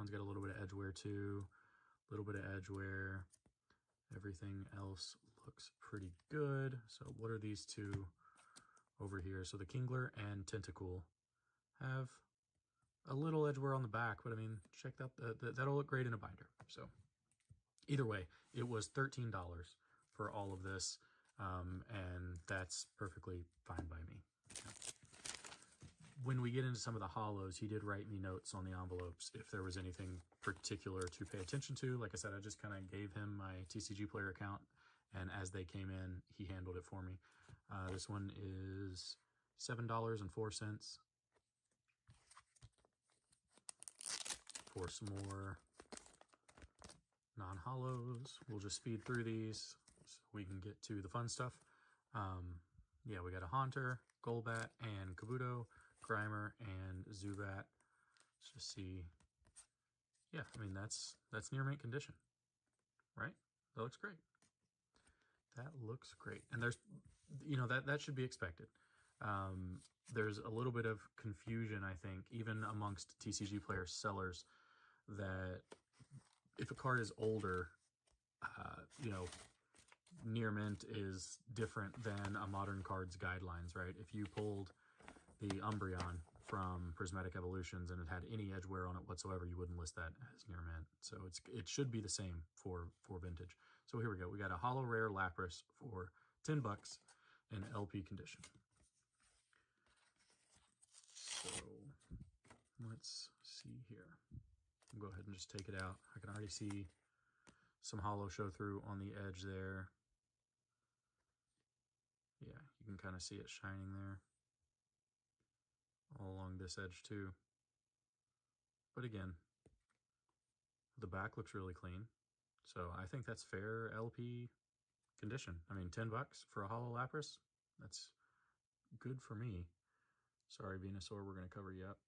one's got a little bit of edge wear too. A little bit of edge wear. Everything else looks pretty good. So what are these two over here? So the Kingler and Tentacool have a little edge wear on the back, but I mean, check that, that'll look great in a binder. So either way, it was $13 for all of this, and that's perfectly fine by me. When we get into some of the hollows, he did write me notes on the envelopes if there was anything particular to pay attention to. Like I said, I just kind of gave him my TCG Player account, and as they came in, he handled it for me. This one is $7.04. For some more non-hollows, we'll just speed through these so we can get to the fun stuff. Yeah, we got a Haunter, Golbat, and Kabuto, Grimer, and Zubat. Let's just see. Yeah, I mean, that's near mint condition, right? That looks great. That looks great. And there's, you know, that should be expected. There's a little bit of confusion, I think, even amongst TCG Player sellers, that if a card is older, you know, near mint is different than a modern card's guidelines, right? If you pulled the Umbreon from Prismatic Evolutions and it had any edge wear on it whatsoever, you wouldn't list that as near mint. So it should be the same for vintage. So here we go. We got a Hollow Rare Lapras for $10 in LP condition. So let's see here. I'll go ahead and just take it out. I can already see some hollow show through on the edge there. Yeah, you can kind of see it shining there. All along this edge too. But again, the back looks really clean. So I think that's fair LP condition. I mean, $10 for a hollow Lapras, that's good for me. Sorry, Venusaur, we're going to cover you up.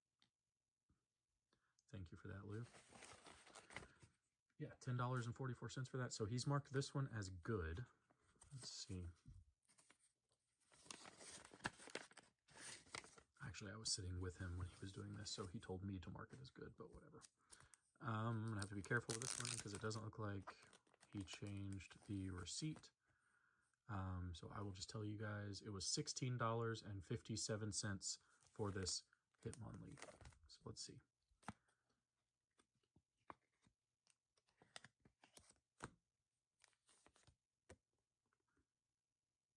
Thank you for that, Lou. Yeah, $10.44 for that. So he's marked this one as good. Let's see. Actually, I was sitting with him when he was doing this, so he told me to mark it as good, but whatever. I'm going to have to be careful with this one because it doesn't look like he changed the receipt. So I will just tell you guys, it was $16.57 for this Hitmonlee. So let's see.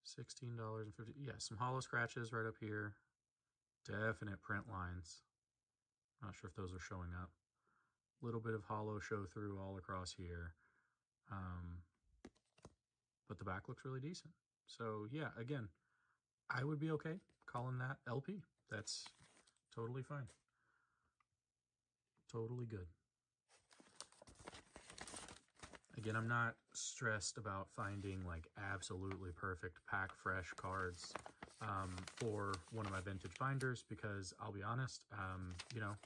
$16.50. Yeah, some hollow scratches right up here. Definite print lines. Not sure if those are showing up. A little bit of hollow show through all across here. But the back looks really decent. So yeah, again, I would be okay calling that LP. That's totally fine. Totally good. Again, I'm not stressed about finding like absolutely perfect pack fresh cards for one of my vintage binders, because I'll be honest, you know,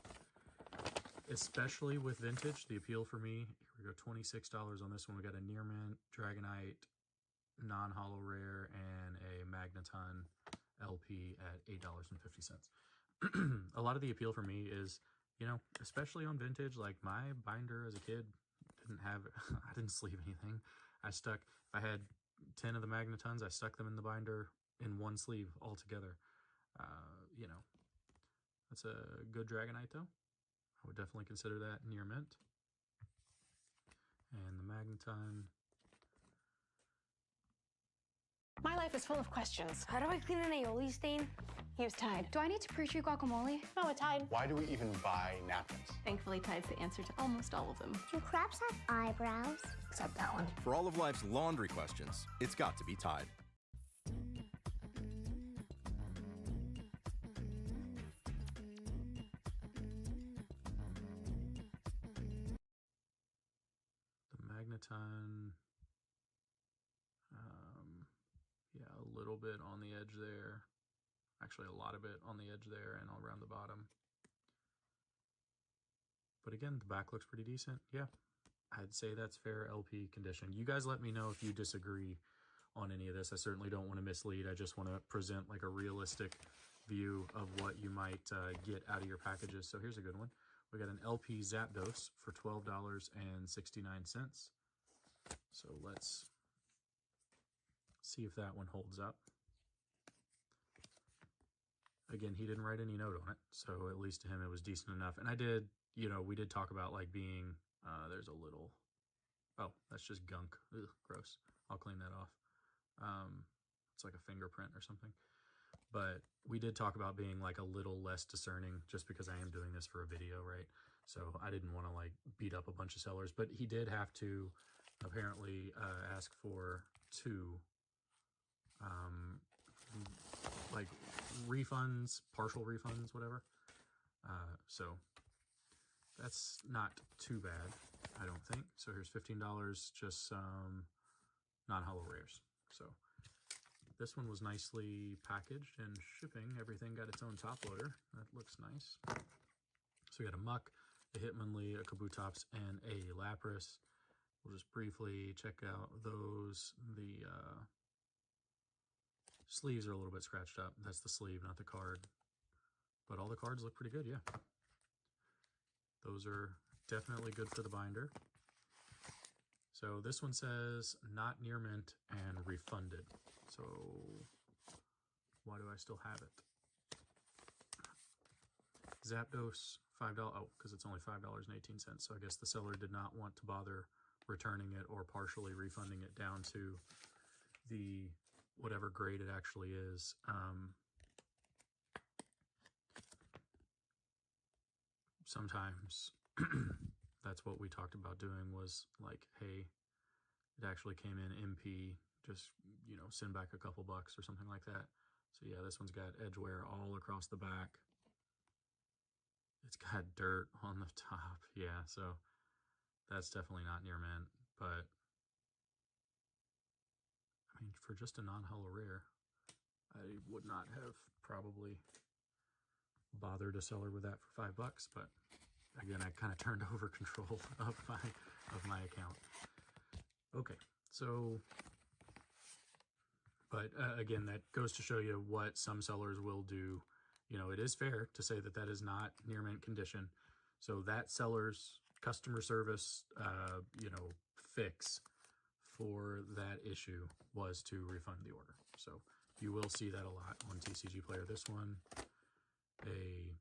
especially with vintage, the appeal for me, here we go, $26 on this one. We got a Near Mint, Dragonite, non-hollow rare, and a Magneton LP at $8.50. A lot of the appeal for me is, you know, especially on vintage, like my binder as a kid didn't have, I didn't sleeve anything. I stuck, if I had 10 of the Magnetons, I stuck them in the binder in one sleeve altogether. You know, that's a good Dragonite though. I would definitely consider that near mint. And the Magneton. My life is full of questions. How do I clean an aioli stain? Use Tide. Do I need to pre-treat guacamole? No, a Tide. Why do we even buy napkins? Thankfully, Tide's the answer to almost all of them. Do crabs have eyebrows? Except that one. For all of life's laundry questions, it's got to be Tide. The Magneton. Yeah, a little bit on the edge there. Actually, a lot of it on the edge there and all around the bottom. But again, the back looks pretty decent. Yeah, I'd say that's fair LP condition. You guys let me know if you disagree on any of this. I certainly don't want to mislead. I just want to present like a realistic view of what you might get out of your packages. So here's a good one. We got an LP Zapdos for $12.69. So let's see if that one holds up. Again, he didn't write any note on it, so at least to him it was decent enough. And I did, you know, we did talk about like being, there's a little, oh, that's just gunk. Ugh, gross. I'll clean that off. It's like a fingerprint or something. But we did talk about being like a little less discerning just because I am doing this for a video, right? So I didn't want to like beat up a bunch of sellers, but he did have to apparently ask for 2 like refunds, partial refunds, whatever. So that's not too bad, I don't think. So here's $15, just some non-hollow rares. So this one was nicely packaged and shipping. Everything got its own top loader. That looks nice. So we got a Muck, a Hitmonlee, a Kabutops, and a Lapras. We'll just briefly check out those. The sleeves are a little bit scratched up. That's the sleeve, not the card. But all the cards look pretty good, yeah. Those are definitely good for the binder. So this one says not near mint and refunded. So why do I still have it? Zapdos, $5. Oh, because it's only $5.18. So I guess the seller did not want to bother returning it or partially refunding it down to the whatever grade it actually is. Sometimes that's what we talked about doing, was like, hey, it actually came in MP, just, you know, send back a couple bucks or something like that. So yeah, this one's got edge wear all across the back. It's got dirt on the top. Yeah, so that's definitely not near mint, but I mean, for just a non-hollow rare, I would not have probably bothered a seller with that for $5, but again, I kind of turned over control of my account. Okay, so, but again, that goes to show you what some sellers will do. You know, it is fair to say that that is not near mint condition. So that seller's customer service, you know, fix for that issue was to refund the order. So you will see that a lot on TCG Player. This one, a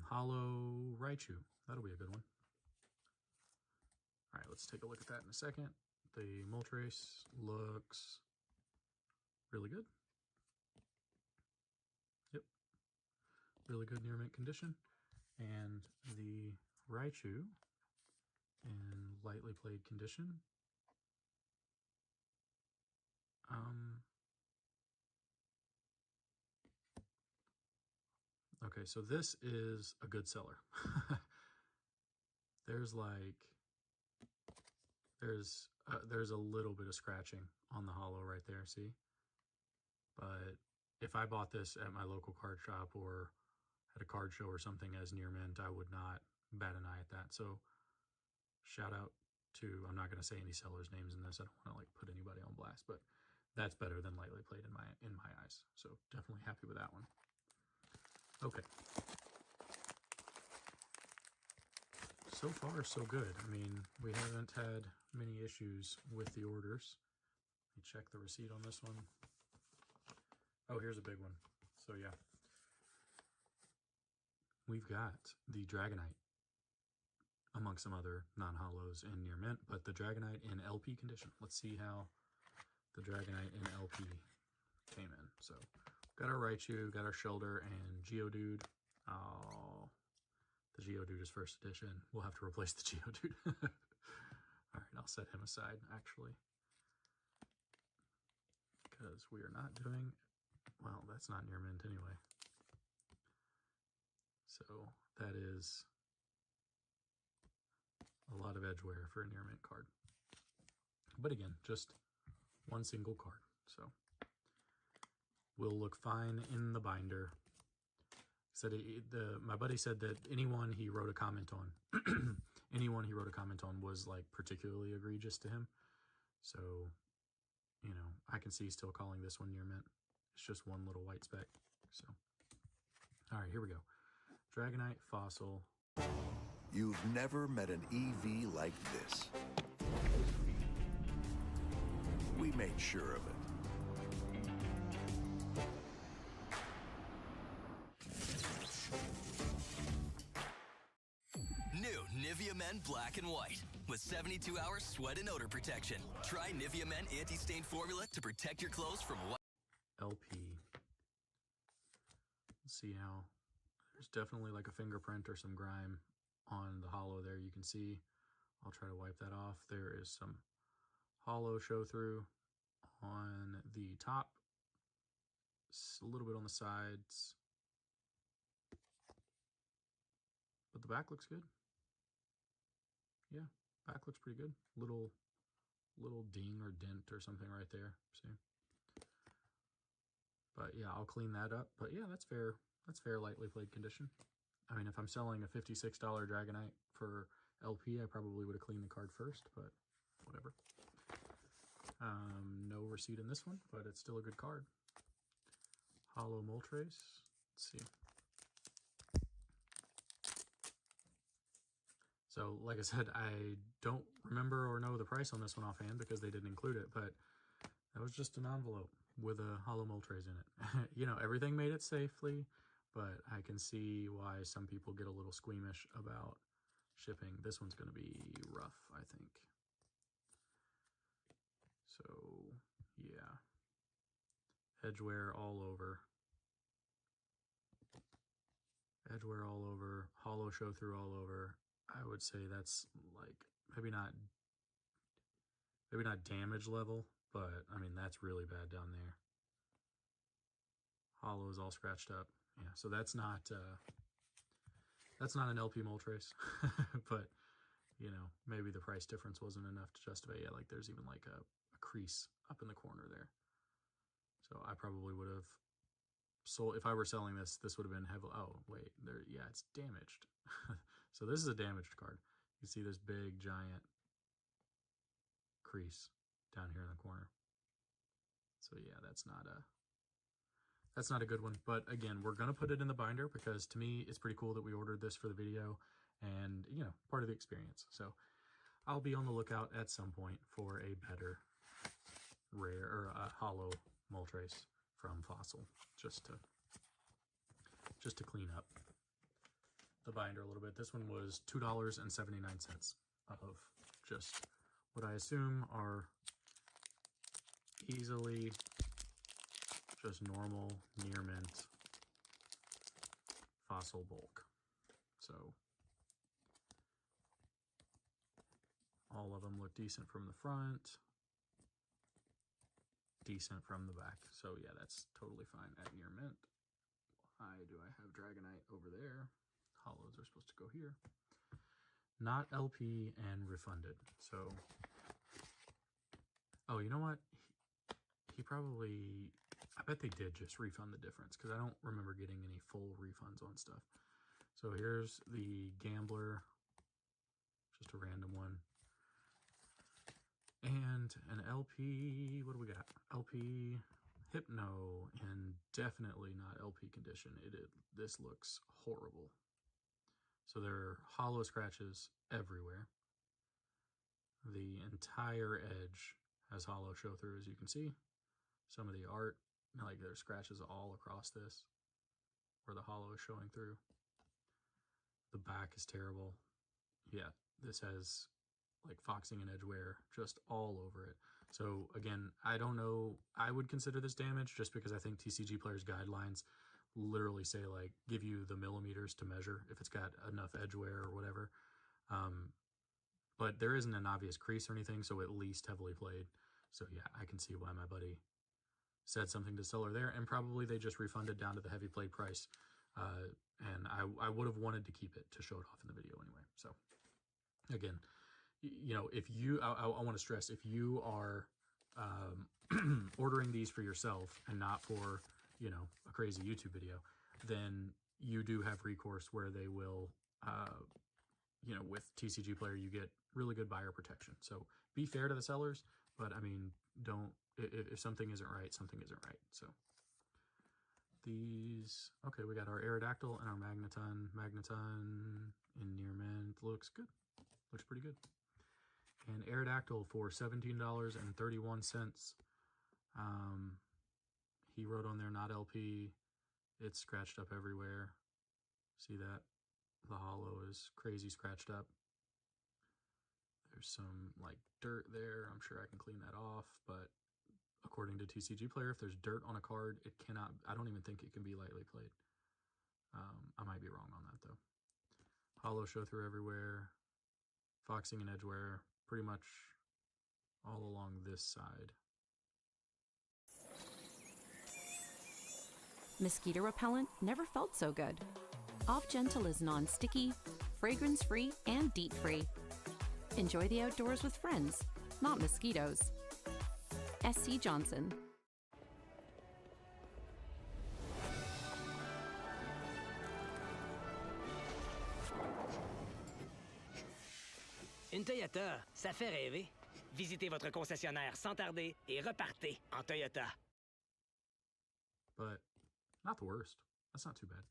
hollow Raichu. That'll be a good one. All right, let's take a look at that in a second. The Moltres looks really good. Yep, really good near mint condition. And the Raichu in lightly played condition. Okay, so this is a good seller. There's like, there's a little bit of scratching on the hollow right there, see? But if I bought this at my local card shop or at a card show or something as near mint, I would not bat an eye at that. So shout out to, I'm not going to say any sellers' names in this. I don't want to like put anybody on blast, but that's better than lightly played in my eyes. So definitely happy with that one. Okay. So far, so good. I mean, we haven't had many issues with the orders. Let me check the receipt on this one. Oh, here's a big one. So yeah. We've got the Dragonite, amongst some other non-hollows in near mint, but the Dragonite in LP condition. Let's see how the Dragonite in LP came in. So got our Raichu, got our Shellder, and Geodude. Oh, the Geodude is first edition. We'll have to replace the Geodude. All right, I'll set him aside, actually, because we are not doing, well, that's not near mint anyway. So that is a lot of edge wear for a near mint card. But again, just one single card. So will look fine in the binder. Said my buddy said that anyone he wrote a comment on, anyone he wrote a comment on was like particularly egregious to him. So, you know, I can see still calling this one near mint. It's just one little white speck. So, all right, here we go. Dragonite, Fossil, You've never met an EV like this. We made sure of it. New Nivea Men Black and White with 72-hour sweat and odor protection. Try Nivea Men Anti-Stain Formula to protect your clothes from white. LP. Let's see now. There's definitely like a fingerprint or some grime on the hollow there. You can see. I'll try to wipe that off. There is some hollow show through on the top, a little bit on the sides, but the back looks good. Yeah, back looks pretty good. Little ding or dent or something right there. See? But yeah, I'll clean that up. But yeah, that's fair. That's fair lightly played condition. I mean, if I'm selling a $56 Dragonite for LP, I probably would have cleaned the card first, but whatever. No receipt in this one, but it's still a good card. Hollow Moltres. Let's see. So, like I said, I don't remember or know the price on this one offhand because they didn't include it, but that was just an envelope with a Hollow Moltres in it. You know, everything made it safely, but I can see why some people get a little squeamish about shipping. This one's going to be rough, I think. So, yeah. Edgeware all over. Edgeware all over. Hollow show through all over. I would say that's like maybe not damage level, but I mean that's really bad down there. Hollow is all scratched up. Yeah, so that's not an LP Moltres, but you know, maybe the price difference wasn't enough to justify. Yeah, like there's even like a crease up in the corner there. So I probably would have sold, if I were selling this, this would have been heavily, oh wait, there, yeah, it's damaged. So this is a damaged card. You see this big giant crease down here in the corner. So yeah, that's not a good one. But again, we're gonna put it in the binder because to me it's pretty cool that we ordered this for the video and you know, part of the experience. So I'll be on the lookout at some point for a better rare or hollow Moltres from Fossil, just to clean up the binder a little bit. This one was $2.79 of just what I assume are easily just normal near mint Fossil bulk. So all of them look decent from the front, decent from the back. So yeah, that's totally fine at near mint. Why do I have Dragonite over there? Hollows are supposed to go here. Not LP and refunded. So, oh, you know what? He probably, I bet they did just refund the difference because I don't remember getting any full refunds on stuff. So here's the Gambler, just a random one. And an LP, what do we got? LP Hypno, and definitely not LP condition. This looks horrible. So there are hollow scratches everywhere. The entire edge has hollow show through, as you can see. Some of the art, like there's scratches all across this where the hollow is showing through. The back is terrible. Yeah, this has like foxing and edgeware just all over it. So again, I don't know, I would consider this damage just because I think TCG Players Guidelines literally say like give you the millimeters to measure if it's got enough edgeware or whatever. But there isn't an obvious crease or anything, so at least heavily played. So yeah, I can see why my buddy said something to seller there, and probably they just refunded down to the heavy played price. And I would have wanted to keep it to show it off in the video anyway. So again, you know, if you, I want to stress, if you are ordering these for yourself and not for, you know, a crazy YouTube video, then you do have recourse where they will, you know, with TCG Player, you get really good buyer protection. So be fair to the sellers, but I mean, don't, if something isn't right, something isn't right. So these. Okay, we got our Aerodactyl and our Magneton. Magneton in near mint looks good. Looks pretty good. And Aerodactyl for $17.31. He wrote on there, not LP. It's scratched up everywhere. See that? The hollow is crazy scratched up. There's some like dirt there. I'm sure I can clean that off, but according to TCG Player, if there's dirt on a card, it cannot, I don't even think it can be lightly played. I might be wrong on that though. Hollow show through everywhere. Foxing and edgeware, pretty much all along this side. Mosquito repellent never felt so good. Off Gentle is non-sticky, fragrance-free, and DEET-free. Enjoy the outdoors with friends, not mosquitoes. SC Johnson. Une Toyota, ça fait rêver. Visitez votre concessionnaire sans tarder et repartez en Toyota. But not the worst. That's not too bad.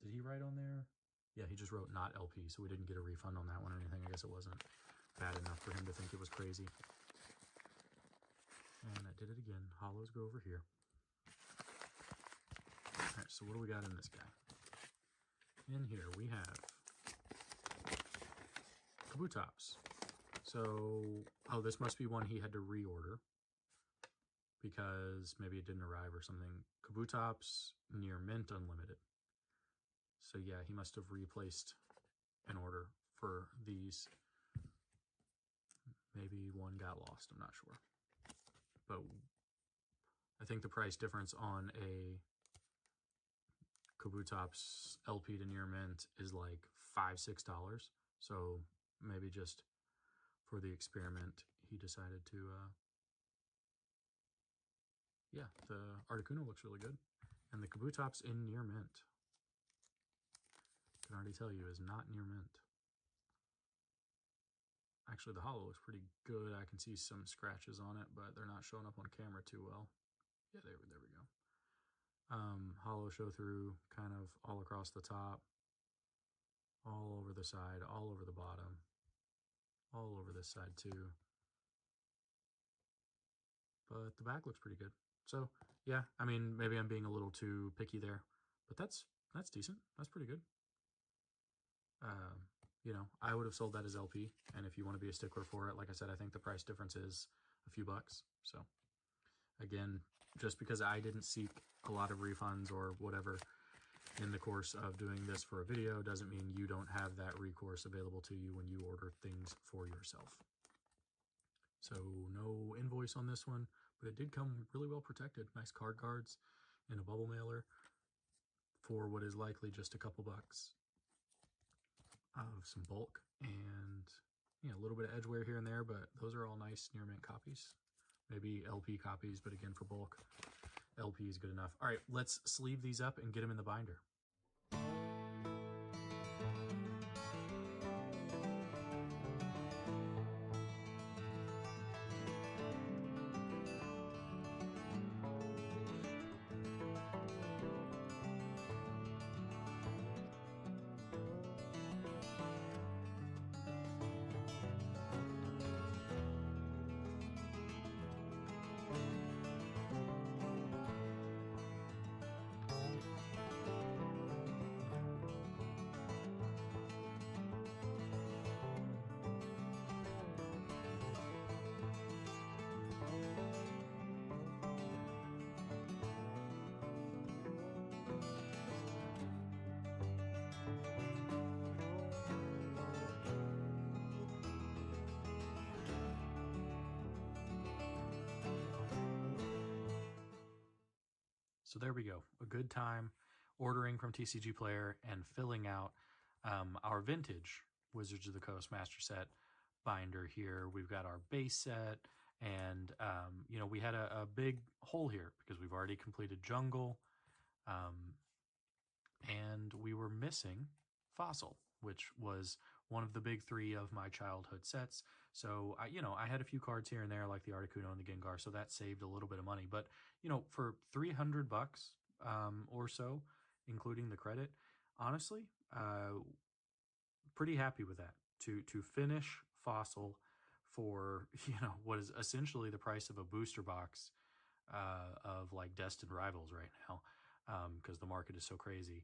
Did he write on there? Yeah, he just wrote not LP, so we didn't get a refund on that one or anything. I guess it wasn't bad enough for him to think it was crazy. And I did it again. Hollows go over here. Alright, so what do we got in this guy? In here we have Kabutops. So, oh, this must be one he had to reorder because maybe it didn't arrive or something. Kabutops near mint unlimited. So yeah, he must have replaced an order for these. Maybe one got lost, I'm not sure. But I think the price difference on a Kabutops LP to near mint is like $5-6. So maybe just for the experiment, he decided to, yeah, the Articuno looks really good. And the Kabutops in near mint, I can already tell you, is not near mint. Actually, the hollow looks pretty good. I can see some scratches on it, but they're not showing up on camera too well. Yeah, there we go. Hollow show through kind of all across the top, all over the side, all over the bottom, all over this side too. But the back looks pretty good. So yeah, I mean, maybe I'm being a little too picky there, but that's decent. That's pretty good. You know, I would have sold that as LP, and if you want to be a stickler for it, like I said, I think the price difference is a few bucks. So again, just because I didn't seek a lot of refunds or whatever in the course of doing this for a video doesn't mean you don't have that recourse available to you when you order things for yourself. So no invoice on this one, but it did come really well protected. Nice card guards and a bubble mailer for what is likely just a couple bucks of some bulk, and you know, a little bit of edgeware here and there, but those are all nice near mint copies. Maybe LP copies, but again, for bulk, LP is good enough. All right, let's sleeve these up and get them in the binder. So there we go. A good time ordering from TCG Player and filling out our vintage Wizards of the Coast Master Set binder here. We've got our base set, and you know, we had a big hole here because we've already completed Jungle, and we were missing Fossil, which was one of the big three of my childhood sets. So I had a few cards here and there, like the Articuno and the Gengar, so that saved a little bit of money. But for $300 or so, including the credit, honestly, pretty happy with that. To finish Fossil for what is essentially the price of a booster box of like Destined Rivals right now, because the market is so crazy.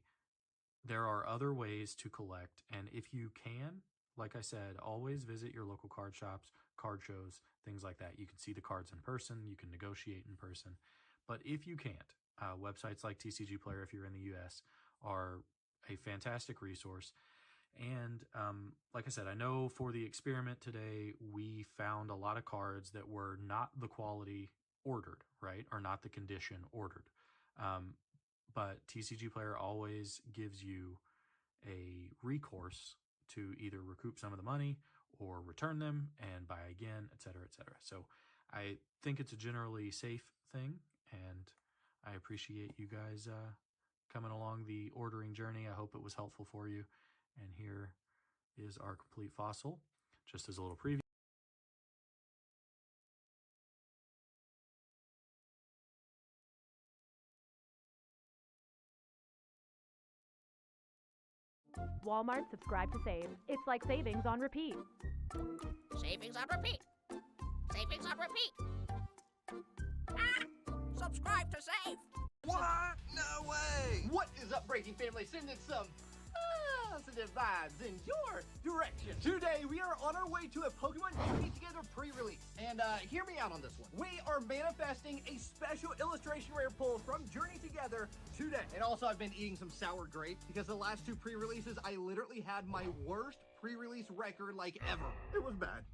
There are other ways to collect, and if you can, like I said, always visit your local card shops, card shows, things like that. You can see the cards in person, you can negotiate in person. But if you can't, websites like TCG Player, if you're in the US, are a fantastic resource. And like I said, I know for the experiment today, we found a lot of cards that were not the quality ordered, right? Or not the condition ordered. But TCG Player always gives you a recourse to either recoup some of the money or return them and buy again, etc., etc. So I think it's a generally safe thing, and I appreciate you guys coming along the ordering journey. I hope it was helpful for you. And here is our complete Fossil, just as a little preview. Walmart Subscribe to Save. It's like savings on repeat. Savings on repeat. Savings on repeat. Subscribe to save. What? No way! What is up, Breaking Family? Sending some positive vibes in your direction. Today, we are on our way to a Pokemon Journey Together pre-release. And hear me out on this one. We are manifesting a special illustration rare pull from Journey Together today. And also, I've been eating some sour grape because the last two pre-releases, I literally had my worst pre-release record like ever. It was bad.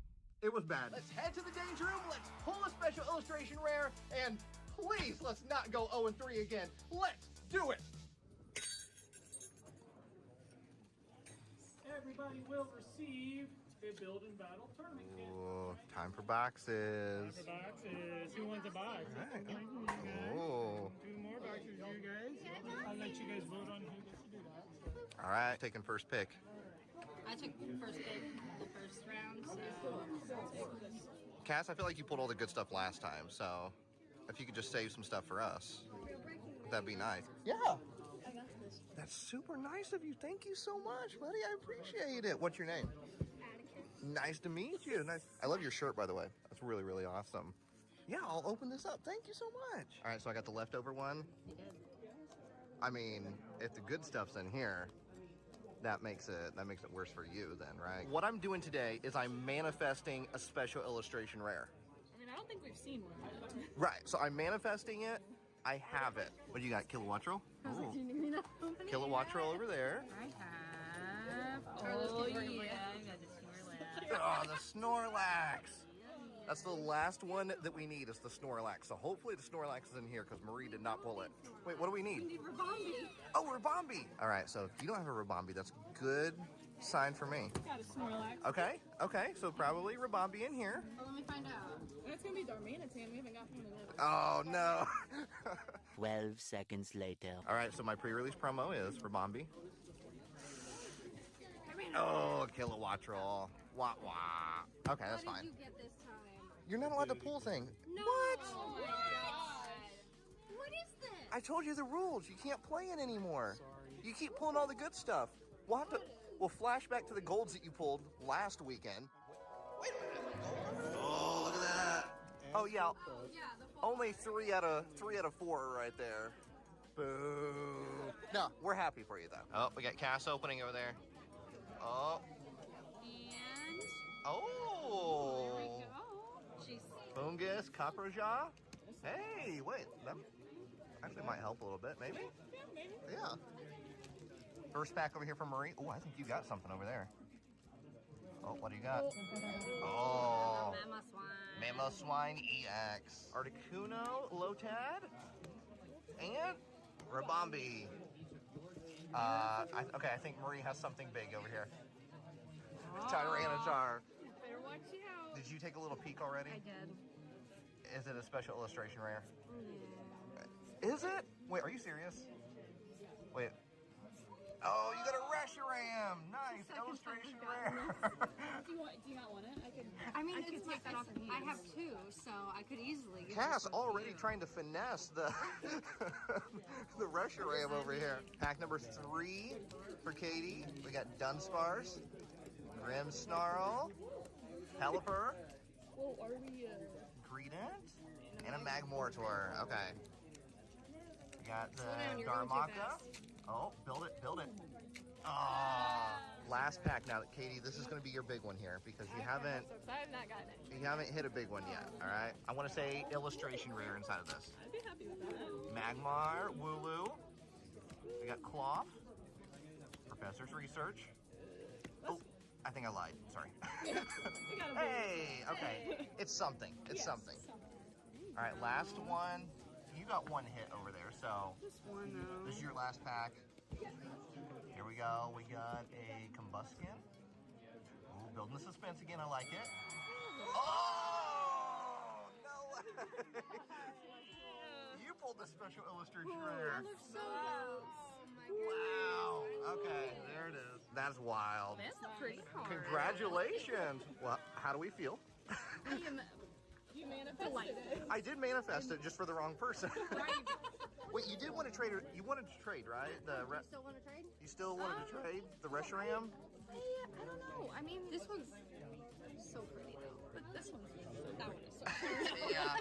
It was bad. Let's head to the Danger Room, let's pull a special illustration rare, and please, let's not go 0-3 again. Let's do it! Everybody will receive a Build and Battle tournament kit. Ooh, time for boxes. Time for boxes. Who wants a box? Right. Oh. 2 more boxes, you guys. I'll let you guys vote on who gets to do that. All right, taking first pick. I took first pick the first round, so Cass, I feel like you pulled all the good stuff last time, so if you could just save some stuff for us, that'd be nice. Yeah. That's super nice of you. Thank you so much, buddy. I appreciate it. What's your name? Atticus. Nice to meet you. Nice. I love your shirt, by the way. That's really, really awesome. Yeah, I'll open this up. Thank you so much. All right, so I got the leftover one. you did. I mean, if the good stuff's in here, that makes it worse for you then, right? What I'm doing today is I'm manifesting a special illustration rare. I mean, I don't think we've seen one yet. Right, so I'm manifesting it. I have it. What do you got? Kilowattrel? Do you need me to open it? Kilowattrel over there. I have. Oh, yeah. I got the Snorlax. Oh, the Snorlax. That's the last one that we need is the Snorlax. So hopefully the Snorlax is in here because Marie did not pull it. Wait, what do we need? We need Rabombi. Oh, Rabombi. All right, so if you don't have a Rabombi, that's a good sign for me. Got a Snorlax. Okay, so probably Rabombi in here. Well, let me find out. It's going to be Darmanitan. We haven't got one of those. Oh, no. 12 seconds later. All right, so my pre-release promo is Rabombi. Oh, Kilowattrel. Wah, wah. Okay, that's fine. What did you get this time? You're not allowed to pull things. No. What? Oh my God. What is this? I told you the rules. You can't play it anymore. You keep pulling all the good stuff. We'll flash back to the golds that you pulled last weekend. Wait a minute. Oh, look at that. Oh, yeah. Only 3 out of 4 right there. Boo. No, we're happy for you, though. Oh, we got Cass opening over there. Oh. And Oh. there we go. She's Fungus, Cockroacha. Hey, wait. That actually might help a little bit, maybe? Yeah, maybe. Yeah. First pack over here from Marie. Oh, I think you got something over there. Oh, what do you got? Oh. Mamoswine EX. Articuno, Lotad. And Rabombi. Okay, I think Marie has something big over here. Tyranitar. Better watch out. Did you take a little peek already? I did. Is it a special illustration rare? Yeah. Is it? Wait, are you serious? Wait. Oh, you got a Reshiram. Nice illustration rare. Do you not want it? I mean, I could take that off your hands. I have two, so I could easily get Cass this one for already you. trying to finesse the the Reshiram over here. Pack number 3 for Katie. We got Dunsparce, Grimmsnarl, Pelipper, Well, are we, Greedent, and a Magmortor. Okay. We got the Slow down, you're going too Darmaka. fast. Oh, build it, build it. Oh, last pack now. Katie, this is going to be your big one here because you haven't I have not gotten it. you haven't hit a big one yet. All right. I want to say illustration rare inside of this. I'd be happy with that. Magmar, Wooloo. We got Cloth, Professor's Research. Oh, I think I lied. Sorry. Hey, okay. It's something. It's something. All right, last one. You got one hit over there, so Just one, though. this is your last pack. Here we go. We got a Combuskin. Ooh, building the suspense again. I like it. Oh, no way. You pulled the special illustration rare. That looks so good. Wow. Okay, there it is. That's wild. That's a pretty card. Congratulations. Well, how do we feel? You manifested it. I did manifest it just for the wrong person. Wait, you did want to trade. You wanted to trade, right? You still want to trade? You still wanted to trade the Reshiram? I don't know. I mean, this one's so pretty, though. But this one's, that one is so pretty. Yeah.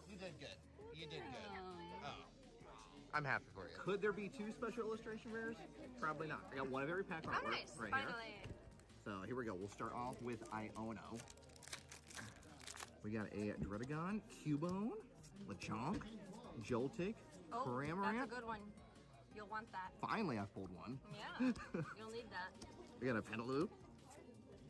You did good. You did good. Oh. I'm happy for you. Could there be 2 special illustration rares? Probably not. I got one of every pack artwork Nice, right finally. here. So here we go. We'll start off with Iono. We got a Dredagon, Cubone, Lechonk, Joltik, Oh, Cramorant. that's a good one. You'll want that. Finally, I've pulled one. Yeah, you'll need that. We got a Petaloo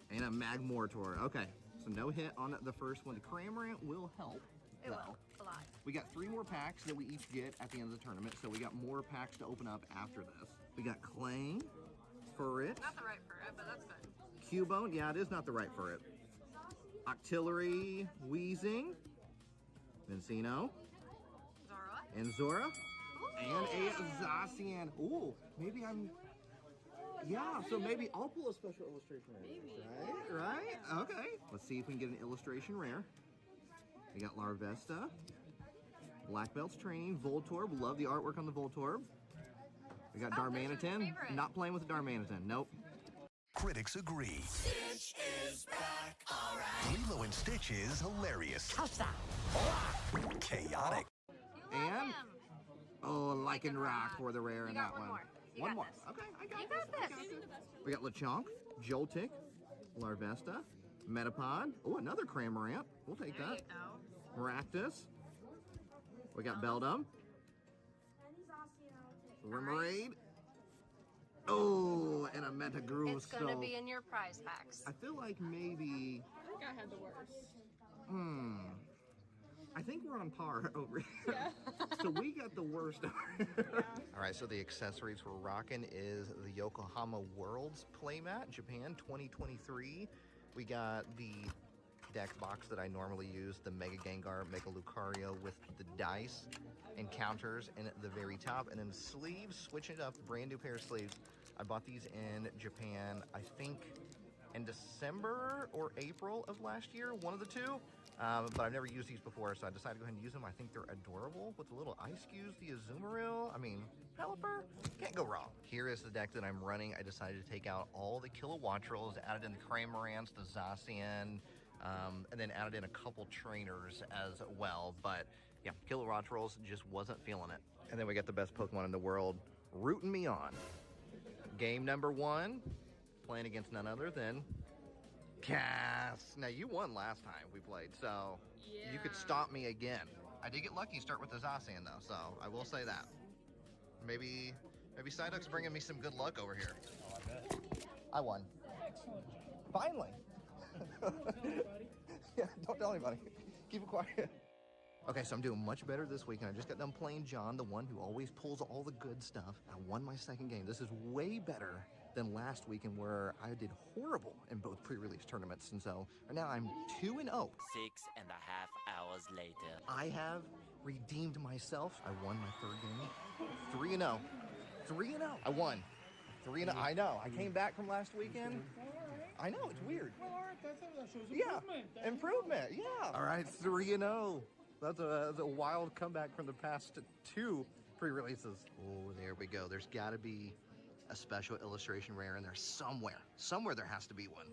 and a Magmortor. Okay, so no hit on the first one. The Cramorant will help. It though. will, a lot. We got 3 more packs that we each get at the end of the tournament, so we got more packs to open up after this. We got Clang, Furret, Not the right for it, but that's good. Cubone. Yeah, it is not the right Furret. Octillery, Weezing, Vincino, Zora. and Zora, and a Zacian. Ooh, maybe I'm... Yeah, so maybe I'll pull a special illustration rare. Right? Okay. Let's see if we can get an illustration rare. We got Larvesta, Black Belt's Training, Voltorb. Love the artwork on the Voltorb. We got Darmanitan. Not playing with the Darmanitan. Nope. Critics agree. Stitch is back, alright. Lilo and Stitch is hilarious. Chaotic. And oh, Lycanroc for the rare in that one. You One got more. this. Okay, I got You this. got this. We got Lechonk, Joltik, Larvesta, Metapod. Oh, another Cramorant. We'll take There that. you go. Maractus. We got Beldum. Remoraid. Oh, and a Metagroove. It's going to be in your prize packs. I feel like maybe... I think I had the worst. I think we're on par over here. So we got the worst. All right, so the accessories we're rocking is the Yokohama Worlds playmat, Japan 2023. We got the deck box that I normally use, the Mega Gengar, Mega Lucario with the dice and counters in at the very top. And then the sleeves, switching it up, brand new pair of sleeves. I bought these in Japan, I think in December or April of last year, one of the two. But I've never used these before, so I decided to go ahead and use them. I think they're adorable with the little ice cubes, the Azumarill. I mean, Pelipper, can't go wrong. Here is the deck that I'm running. I decided to take out all the Kilowattrels, added in the Cramorants, the Zacian, and then added in a couple trainers as well. But yeah, Kilowattrels just wasn't feeling it. And then we got the best Pokemon in the world rooting me on. Game number 1, playing against none other than Cass. Now, you won last time we played, so you could stop me again. I did get lucky start with the Zacian, though, so I will say that. Maybe Psyduck's bringing me some good luck over here. Oh, I bet. I won. Excellent. Finally. Yeah, don't tell anybody. Keep it quiet. Okay, so I'm doing much better this week, and I just got done playing John, the one who always pulls all the good stuff. I won my second game. This is way better than last weekend where I did horrible in both pre-release tournaments, and so right now I'm 2-0. 6.5 hours later. I have redeemed myself. I won my third game. 3-0. 3-0. I won. 3-0. I know. I came back from last weekend. I know, it's weird. Well, all right, that shows Yeah, improvement. improvement. Yeah. All right, 3-0. That's a wild comeback from the past 2 pre-releases. Oh, there we go. There's got to be a special illustration rare in there somewhere. Somewhere there has to be one.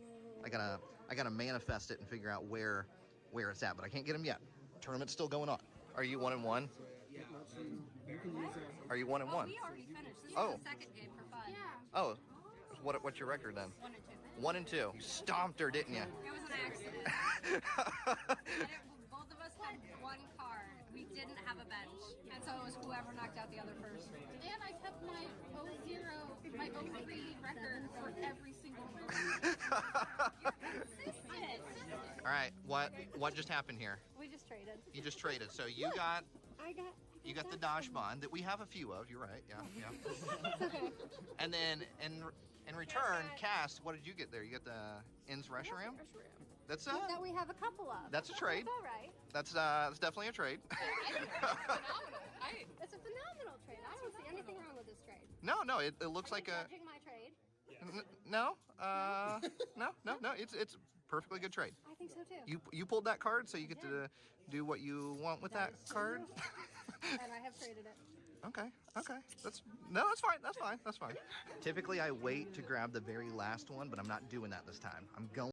I gotta manifest it and figure out where it's at, but I can't get them yet. Tournament's still going on. Are you 1-1? Yeah. You can use that. Are you 1-1? We already finished. This is the second game for fun. Yeah. Oh, what's your record then? 1-2. 1-2. You stomped her, didn't you? It was an accident. Both of us had one card. We didn't have a bench, and so it was whoever knocked out the other first. And I kept my 0-0, my 0-3 record for every single game. All right, what just happened here? We just traded. You just traded. So you got the Dosh bond that we have a few of. You're right. Yeah. Okay. And then in return, Cast, what did you get there? You got the Inns Reshiram? That's that we have a couple of. That's a trade. That's all right. That's definitely a trade. It's a phenomenal trade. I don't see anything wrong with this trade. No, it looks like a. Judging my trade. No, no. It's perfectly good trade. I think so too. You pulled that card, so you get to do what you want with that card. And I have traded it. Okay. That's fine. Typically, I wait to grab the very last one, but I'm not doing that this time. I'm going.